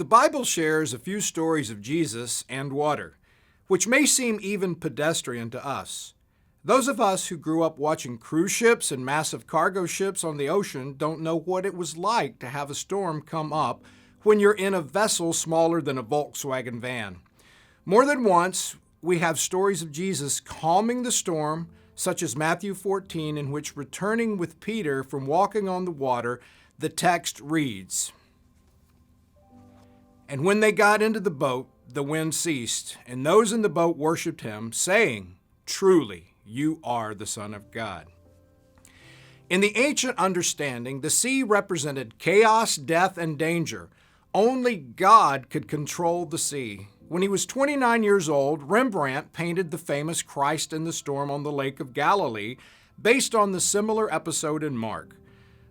Bible shares a few stories of Jesus and water, which may seem even pedestrian to us. Those of us who grew up watching cruise ships and massive cargo ships on the ocean don't know what it was like to have a storm come up when you're in a vessel smaller than a Volkswagen van. More than once, we have stories of Jesus calming the storm, such as Matthew 14, in which, returning with Peter from walking on the water, the text reads, "And when they got into the boat, the wind ceased, and those in the boat worshipped him, saying, 'Truly, you are the Son of God.'" In the ancient understanding, the sea represented chaos, death, and danger. Only God could control the sea. When he was 29 years old, Rembrandt painted the famous Christ in the Storm on the Lake of Galilee, based on the similar episode in Mark.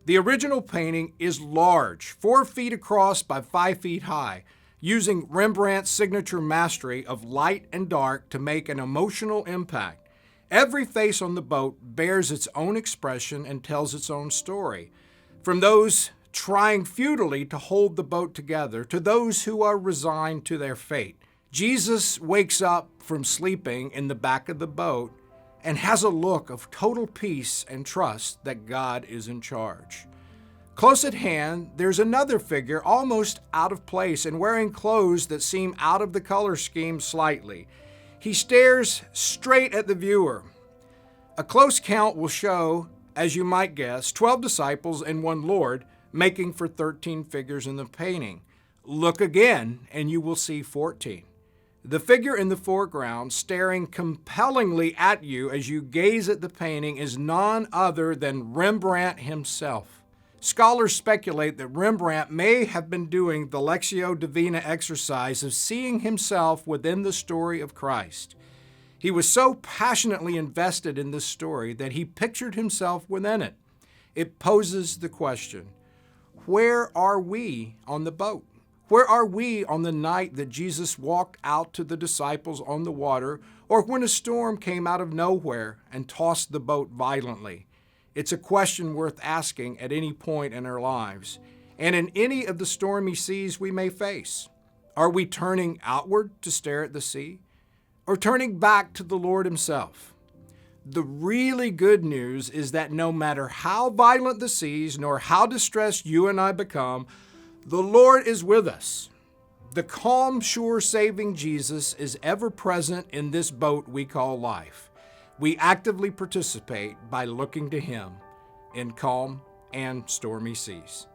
The original painting is large, 4 feet across by 5 feet high, using Rembrandt's signature mastery of light and dark to make an emotional impact. Every face on the boat bears its own expression and tells its own story. From those trying futilely to hold the boat together to those who are resigned to their fate, Jesus wakes up from sleeping in the back of the boat and has a look of total peace and trust that God is in charge. Close at hand, there's another figure almost out of place and wearing clothes that seem out of the color scheme slightly. He stares straight at the viewer. A close count will show, as you might guess, 12 disciples and 1 Lord, making for 13 figures in the painting. Look again, and you will see 14. The figure in the foreground, staring compellingly at you as you gaze at the painting, is none other than Rembrandt himself. Scholars speculate that Rembrandt may have been doing the Lectio Divina exercise of seeing himself within the story of Christ. He was so passionately invested in this story that he pictured himself within it. It poses the question, where are we on the boat? Where are we on the night that Jesus walked out to the disciples on the water, or when a storm came out of nowhere and tossed the boat violently? It's a question worth asking at any point in our lives, and in any of the stormy seas we may face. Are we turning outward to stare at the sea, or turning back to the Lord himself? The really good news is that no matter how violent the seas, nor how distressed you and I become, the Lord is with us. The calm, sure, saving Jesus is ever present in this boat we call life. We actively participate by looking to him in calm and stormy seas.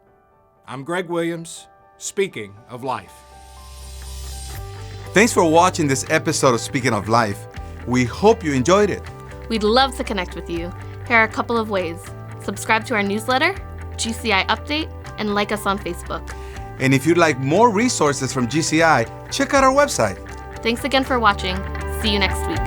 I'm Greg Williams, speaking of life. Thanks for watching this episode of Speaking of Life. We hope you enjoyed it. We'd love to connect with you. Here are a couple of ways. Subscribe to our newsletter, GCI Update, and like us on Facebook. And if you'd like more resources from GCI, check out our website. Thanks again for watching. See you next week.